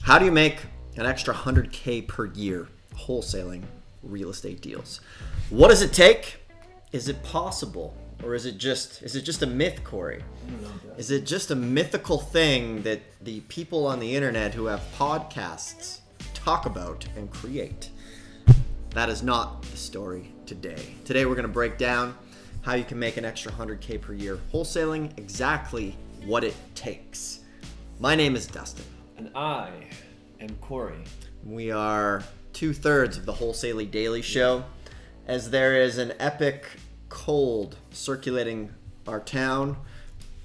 How do you make an extra 100K per year wholesaling real estate deals? What does it take? Is it possible? Or is it just a myth, Corey? Is it just a mythical thing that the people on the internet who have podcasts talk about and create? That is not the story today. Today we're going to break down how you can make an extra 100K per year wholesaling, exactly what it takes. My name is Dustin. And I am Corey. We are 2/3 of the Wholesaling Daily Show, as there is an epic cold circulating our town.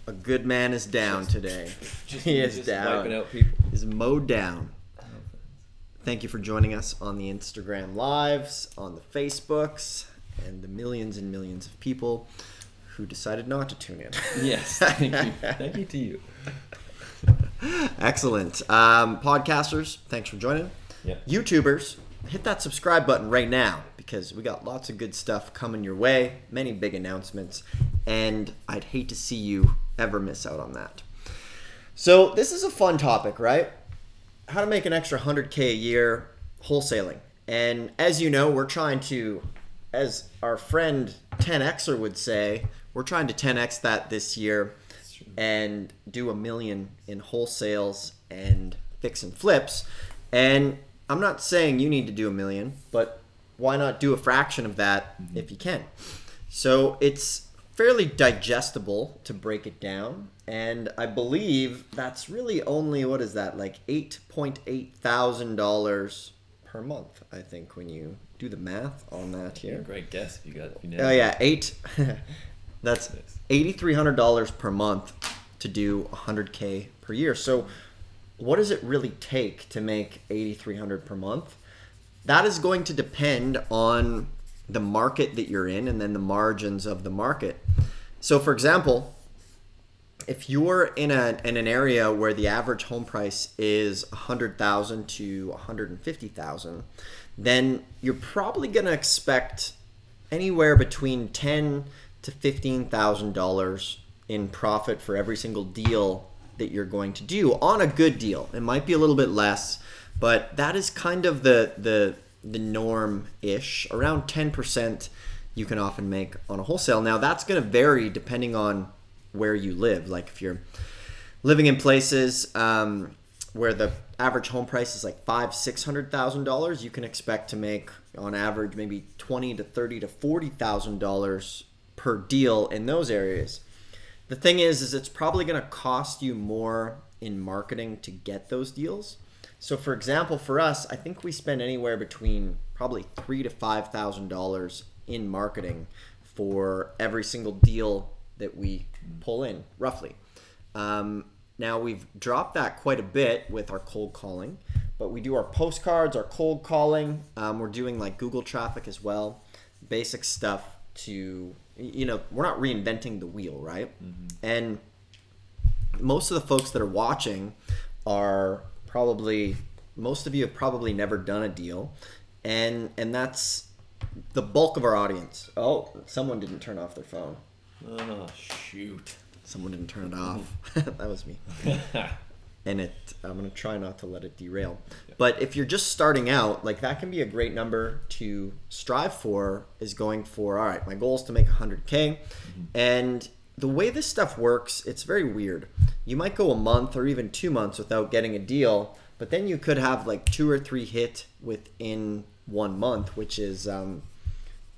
A good man is down today. He is down. Wiping out people. He's mowed down. Thank you for joining us on the Instagram Lives, on the Facebooks, and the millions and millions of people who decided not to tune in. Yes, thank you. Thank you to you. Excellent. Podcasters, thanks for joining. Yeah. YouTubers, hit that subscribe button right now because we got lots of good stuff coming your way, many big announcements, and I'd hate to see you ever miss out on that. So this is a fun topic, right? How to make an extra 100K a year wholesaling. And as you know, we're trying to, as our friend 10Xer would say, we're trying to 10X that this year and do $1 million in wholesales and fix and flips. And I'm not saying you need to do $1 million, but why not do a fraction of that if you can? So it's fairly digestible to break it down. And I believe that's really only, what is that, like $8.8 thousand per month, I think, when you do the math on that here. Great guess if you got it. Oh yeah, that's $8,300 per month to do 100K per year. So what does it really take to make $8,300 per month? That is going to depend on the market that you're in and then the margins of the market. So for example, if you're in an area where the average home price is $100,000 to $150,000, then you're probably going to expect anywhere between $10,000 to $15,000 in profit for every single deal that you're going to do on a good deal. It might be a little bit less, but that is kind of the norm-ish. Around 10% you can often make on a wholesale. Now that's going to vary depending on where you live. Like if you're living in places where the average home price is like $500,000-$600,000, you can expect to make on average maybe $20,000 to $30,000 to $40,000 per deal in those areas. The thing is it's probably going to cost you more in marketing to get those deals. So for example, for us, I think we spend anywhere between probably $3,000 to $5,000 in marketing for every single deal that we pull in, roughly. Now we've dropped that quite a bit with our cold calling, but we do our postcards, our cold calling. We're doing like Google traffic as well, basic stuff to, you know, we're not reinventing the wheel, right? And most of the folks that are watching are probably, most of you have probably never done a deal, and that's the bulk of our audience. Oh, someone didn't turn off their phone. Oh, shoot. Someone didn't turn it off. That was me. And I'm going to try not to let it derail. But if you're just starting out, like that can be a great number to strive for, is going for, all right, my goal is to make 100K. And the way this stuff works, it's very weird. You might go a month or even 2 months without getting a deal, but then you could have like 2 or 3 hit within 1 month, which is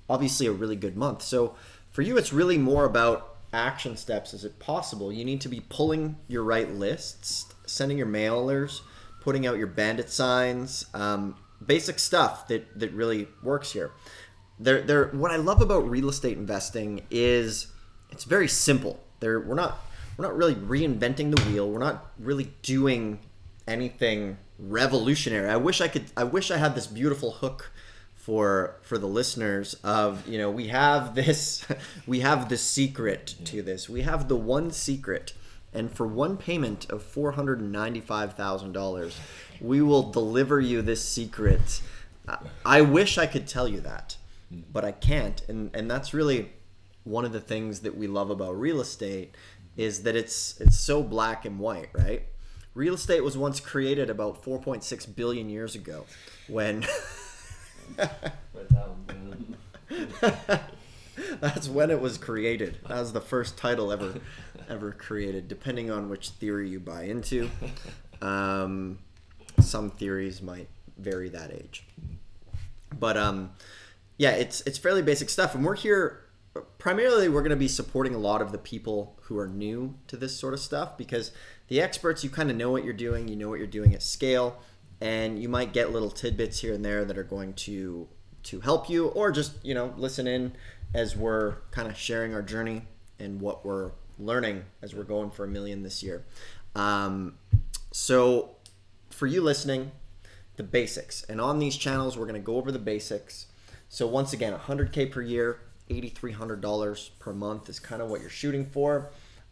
obviously a really good month. So for you, it's really more about action steps. Is it possible? You need to be pulling your right lists, sending your mailers, putting out your bandit signs, basic stuff that really works here. What I love about real estate investing is it's very simple. We're not really reinventing the wheel. We're not really doing anything revolutionary. I wish I had this beautiful hook for the listeners of, you know, we have the secret to this. We have the one secret, and for one payment of $495,000, we will deliver you this secret. I wish I could tell you that, but I can't. And that's really one of the things that we love about real estate, is that it's so black and white, right? real estate was once created about 4.6 billion years ago when Write that one down. that's when it was created. That was the first title ever created, depending on which theory you buy into. Some theories might vary that age. But yeah, it's fairly basic stuff, and we're here primarily. We're going to be supporting a lot of the people who are new to this sort of stuff, because the experts, you kind of know what you're doing, you know what you're doing at scale, and you might get little tidbits here and there that are going to help you, or just, you know, listen in as we're kind of sharing our journey and what we're learning as we're going for $1 million this year. So for you listening, the basics, and on these channels we're going to go over the basics. So once again, 100K per year, $8,300 per month is kind of what you're shooting for.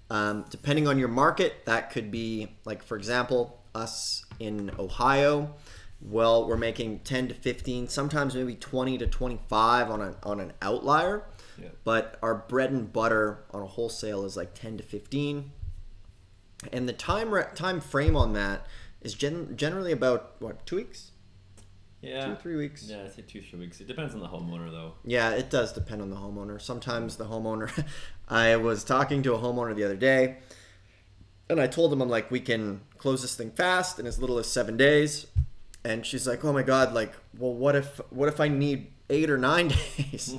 Depending on your market, that could be, like, for example, us in Ohio, well, we're making 10 to 15, sometimes maybe 20 to 25 on an outlier. Yeah. But our bread and butter on a wholesale is like 10 to 15. And the time frame on that is generally about, what, 2 weeks? Yeah. 2 or 3 weeks. Yeah, I'd say 2-3 weeks. It depends on the homeowner, though. Yeah, it does depend on the homeowner. Sometimes the homeowner, I was talking to a homeowner the other day, and I told him, I'm like, we can close this thing fast in as little as 7 days. And she's like, oh my God, like, well, what if I need 8 or 9 days?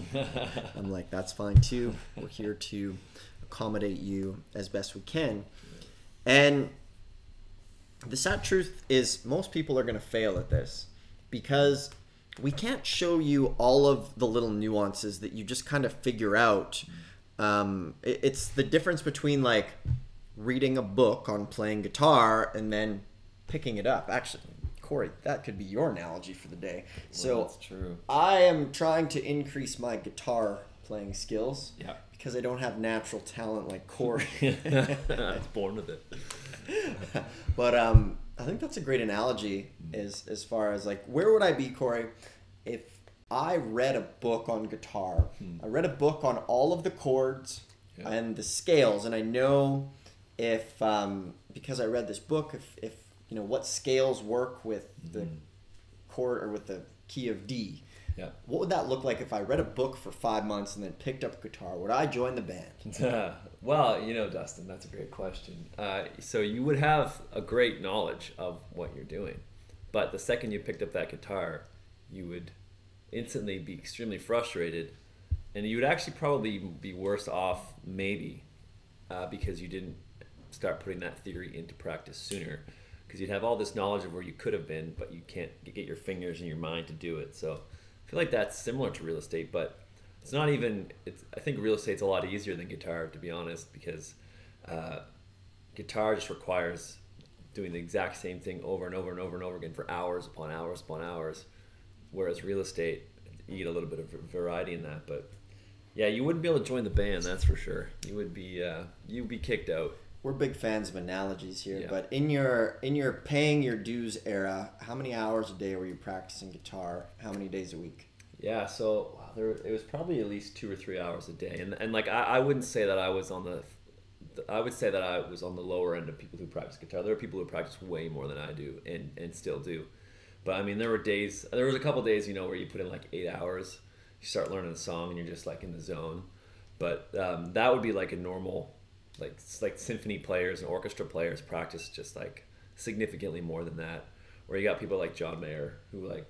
I'm like, that's fine too. We're here to accommodate you as best we can. And the sad truth is most people are going to fail at this, because we can't show you all of the little nuances that you just kind of figure out. It's the difference between, like, reading a book on playing guitar and then picking it up. Actually, Corey, that could be your analogy for the day. Well, So that's true. I am trying to increase my guitar playing skills, Yeah. because I don't have natural talent like Corey. I was born with it. But I think that's a great analogy as far as, like, where would I be, Corey, if I read a book on guitar? I read a book on all of the chords and the scales, and I know if because I read this book, if you know what scales work with the chord or with the key of D. Yeah. What would that look like if I read a book for 5 months and then picked up a guitar? Would I join the band? Well, you know, Dustin, that's a great question. So you would have a great knowledge of what you're doing, but the second you picked up that guitar, you would instantly be extremely frustrated, and you would actually probably be worse off, maybe, because you didn't start putting that theory into practice sooner, because you'd have all this knowledge of where you could have been, but you can't get your fingers and your mind to do it. So I feel like that's similar to real estate, but it's not even, I think real estate's a lot easier than guitar, to be honest, because guitar just requires doing the exact same thing over and over and over and over again for hours upon hours upon hours, whereas real estate, you get a little bit of variety in that. But yeah, you wouldn't be able to join the band, that's for sure. You'd be kicked out. We're big fans of analogies here, Yeah. but in your paying your dues era, how many hours a day were you practicing guitar? How many days a week? Yeah, so it was probably at least 2 or 3 hours a day, and like I wouldn't say that I was on I would say that I was on the lower end of people who practice guitar. There are people who practice way more than I do, and still do. But I mean, there was a couple days, you know, where you put in like 8 hours, you start learning the song, and you're just like in the zone. But that would be like a normal, like symphony players and orchestra players practice just like significantly more than that. Where you got people like John Mayer who like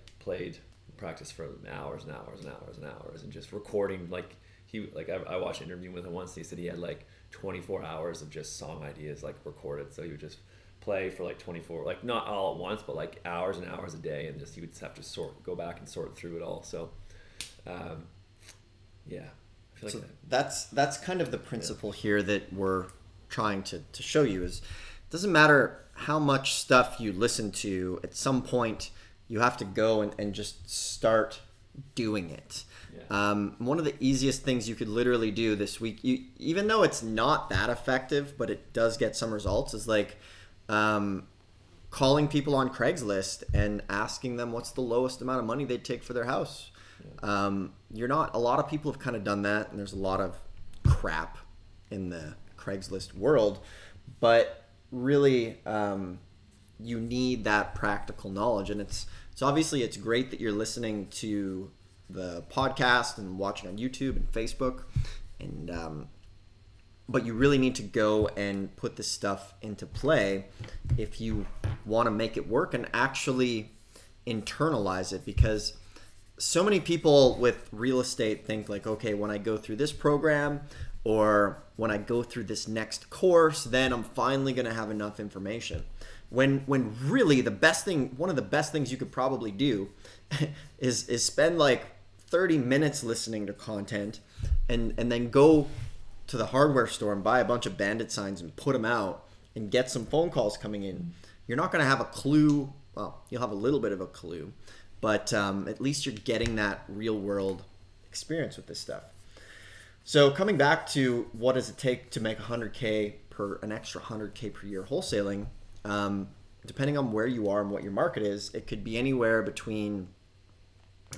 practice for hours and hours and hours and hours, and just recording. Like I watched an interview with him once, and he said he had like 24 hours of just song ideas like recorded. So he would just play for like 24, like not all at once, but like hours and hours a day, and just he would just have to go back and sort through it all. So yeah, I feel So like that's kind of the principle here that we're trying to show you is it doesn't matter how much stuff you listen to, at some point you have to go and just start doing it. Yeah. One of the easiest things you could literally do this week, even though it's not that effective, but it does get some results, is like calling people on Craigslist and asking them what's the lowest amount of money they'd take for their house. Yeah. A lot of people have kind of done that, and there's a lot of crap in the Craigslist world, but really you need that practical knowledge. And it's obviously it's great that you're listening to the podcast and watching on YouTube and Facebook, and but you really need to go and put this stuff into play if you want to make it work and actually internalize it, because so many people with real estate think like, okay, when I go through this program or when I go through this next course, then I'm finally going to have enough information. When really the best thing, one of the best things you could probably do is spend like 30 minutes listening to content and then go to the hardware store and buy a bunch of bandit signs and put them out and get some phone calls coming in. You're not going to have a clue. Well, you'll have a little bit of a clue, but at least you're getting that real world experience with this stuff. So coming back to what does it take to make an extra 100K per year wholesaling, depending on where you are and what your market is, it could be anywhere between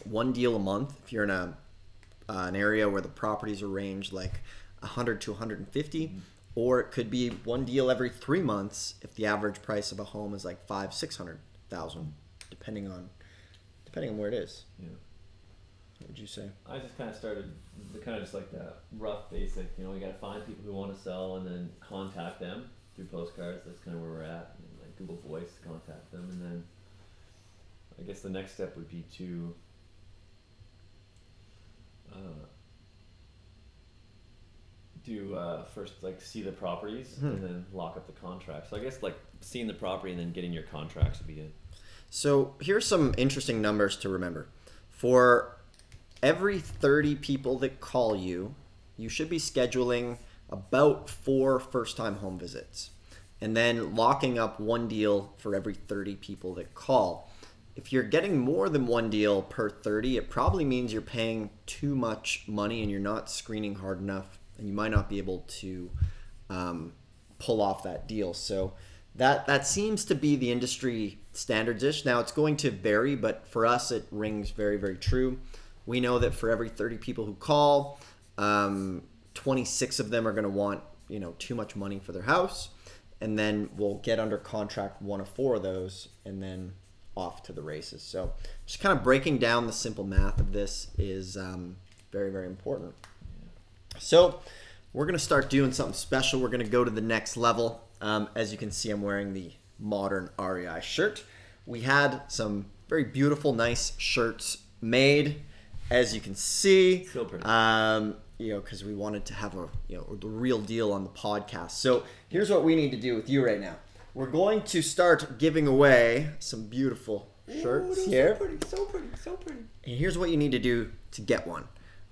one deal a month if you're in an area where the properties are ranged like 100 to 150, or it could be one deal every 3 months if the average price of a home is like $500,000-$600,000, depending on where it is. Yeah. What would you say? I just kind of started just like that rough basic, you got to find people who want to sell and then contact them through postcards. That's kind of where we're at. And like Google Voice, contact them, and then I guess the next step would be to first like see the properties and then lock up the contract. So I guess like seeing the property and then getting your contracts would be good. So here's some interesting numbers to remember. For every 30 people that call you, you should be scheduling about 4 first-time home visits, and then locking up one deal for every 30 people that call. If you're getting more than one deal per 30, it probably means you're paying too much money and you're not screening hard enough, and you might not be able to pull off that deal. So that seems to be the industry standard-ish. Now, it's going to vary, but for us, it rings very, very true. We know that for every 30 people who call, 26 of them are going to want, too much money for their house, and then we'll get under contract 1 of 4 of those, and then off to the races. So just kind of breaking down the simple math of this is very, very important. So we're going to start doing something special. We're going to go to the next level. As you can see, I'm wearing the modern REI shirt. We had some very beautiful, nice shirts made, as you can see. Still pretty. Because we wanted to have the real deal on the podcast. So here's what we need to do with you right now. We're going to start giving away some beautiful shirts here. So pretty. And here's what you need to do to get one.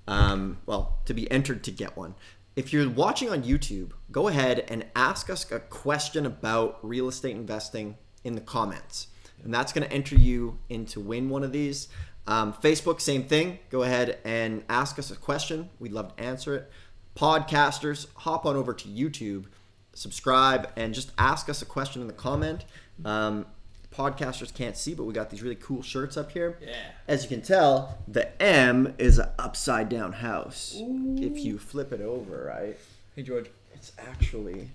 To be entered to get one. If you're watching on YouTube, go ahead and ask us a question about real estate investing in the comments. And that's going to enter you in to win one of these. Facebook, same thing. Go ahead and ask us a question. We'd love to answer it. Podcasters, hop on over to YouTube, subscribe, and just ask us a question in the comment. Podcasters can't see, but we got these really cool shirts up here. Yeah. As you can tell, the M is an upside down house. Ooh. If you flip it over, right? Hey, George. It's actually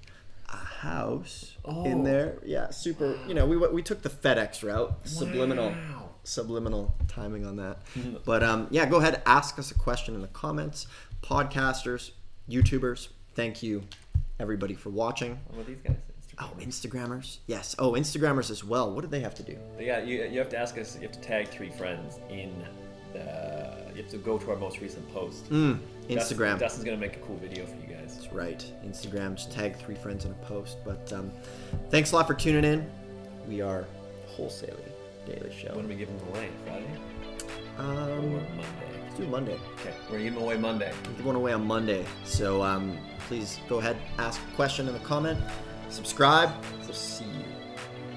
a house in there. Yeah, super. We took the FedEx route. Subliminal timing on that. But go ahead, ask us a question in the comments. Podcasters, YouTubers, thank you everybody for watching. What about these guys? Instagrammers. Yes. Instagrammers as well. What do they have to do? Yeah, you have to ask us. You have to tag 3 friends in the. You have to go to our most recent post. Instagram. Dustin's gonna make a cool video for you guys. That's right. Instagram. Just tag 3 friends in a post. But thanks a lot for tuning in. We are Wholesaling Daily Show. When are we giving them away? Friday? Or Monday? Let's do Monday. Okay, we're giving them away Monday. We're giving away on Monday. So please go ahead, ask a question in the comment. Subscribe. We'll see you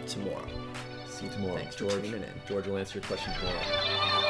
tomorrow. See you tomorrow. Thanks for George. tuning in. George will answer your question tomorrow.